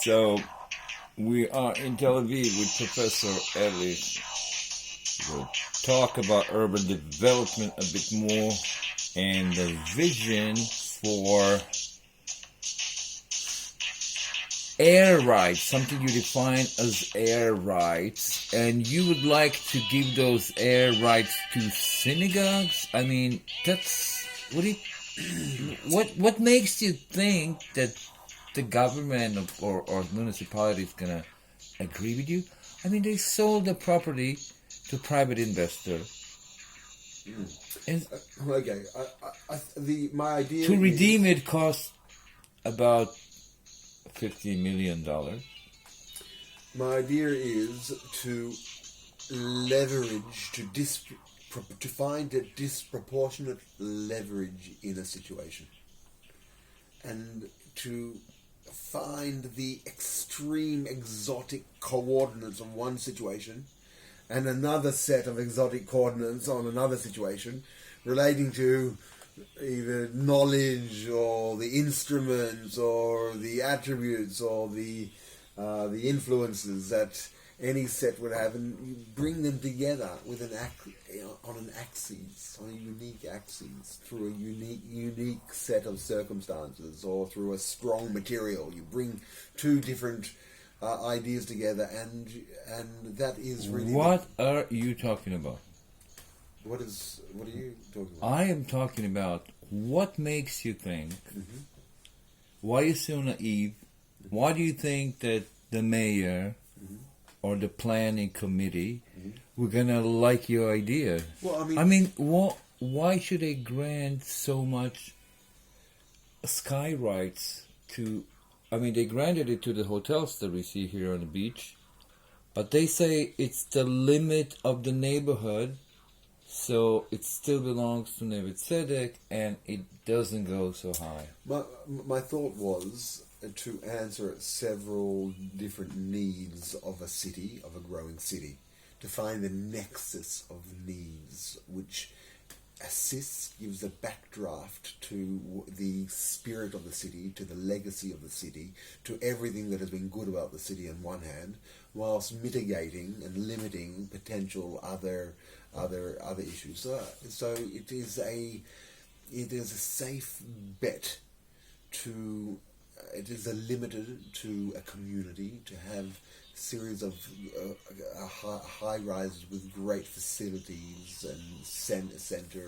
So we are in Tel Aviv with Professor Eli. We'll talk about urban development a bit more and the vision for air rights, something you define as air rights, and you would like to give those air rights to synagogues? I mean, that's what makes you think that the government or municipality is gonna agree with you? I mean, they sold the property to private investor. And okay, my idea to redeem it costs about $50 million. My idea is to leverage, to find a disproportionate leverage in a situation, and to find the extreme exotic coordinates of one situation and another set of exotic coordinates on another situation relating to either knowledge or the instruments or the attributes or the influences that any set would have, and you bring them together with on a unique axis through a unique set of circumstances or through a strong material. You bring two different ideas together, and that is really. What are you talking about? What are you talking about? I am talking about what makes you think. Mm-hmm. Why are you so naive? Mm-hmm. Why do you think that the mayor or the planning committee were gonna like your idea? Well, why should they grant so much sky rights to? I mean, they granted it to the hotels that we see here on the beach, but they say it's the limit of the neighborhood, so it still belongs to Neve Tzedek, and it doesn't go so high. My thought was to answer several different needs of a city, of a growing city, to find the nexus of needs which assists, gives a backdraft to the spirit of the city, to the legacy of the city, to everything that has been good about the city on one hand, whilst mitigating and limiting potential other issues. So it is a safe bet to. It is limited to a community to have a series of high rises with great facilities and center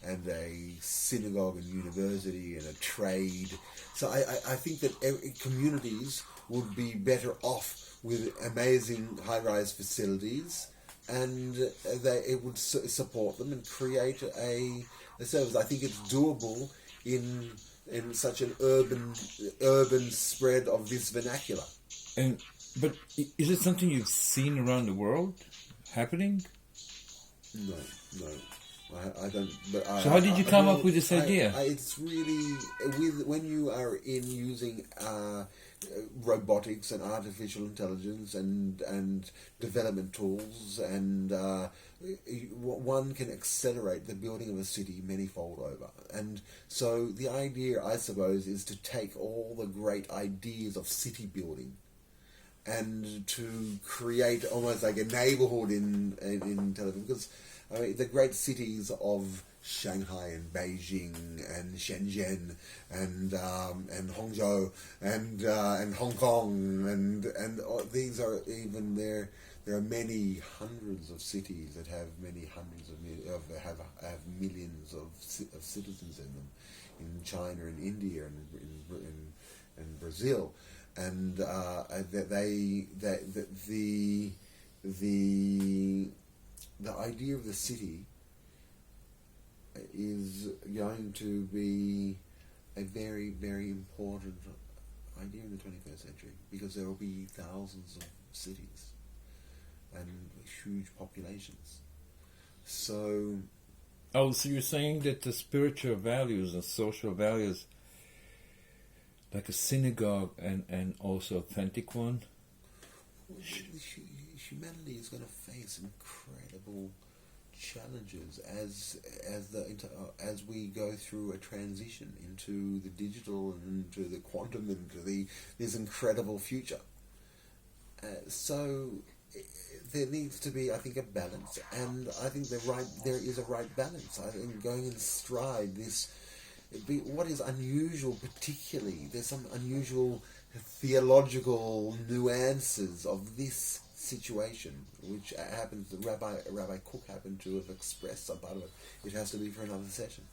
and a synagogue and university and a trade. So I think that communities would be better off with amazing high rise facilities, and it would support them and create a service. I think it's doable in such an urban spread of this vernacular. But is it something you've seen around the world happening? No, I don't. But so how did you come up with this idea? It's really when you are using robotics and artificial intelligence and development tools, and one can accelerate the building of a city manyfold over. And so the idea, I suppose, is to take all the great ideas of city building and to create almost like a neighborhood in Tel Aviv, because the great cities of Shanghai and Beijing and Shenzhen and Hangzhou and Hong Kong and these are even there. There are many hundreds of cities that have many hundreds have millions of citizens in them, in China and India and Brazil, and the idea of the city is going to be a very, very important idea in the 21st century, because there will be thousands of cities and huge populations. So you're saying that the spiritual values and social values, like a synagogue and also authentic one? Humanity is going to face incredible challenges as we go through a transition into the digital and into the quantum and into this incredible future. So there needs to be, I think, a balance, and I think there is a right balance. I think going in stride what is unusual, particularly there's some unusual theological nuances of this situation, which happens. Rabbi Cook happened to have expressed some part of it. It has to be for another session.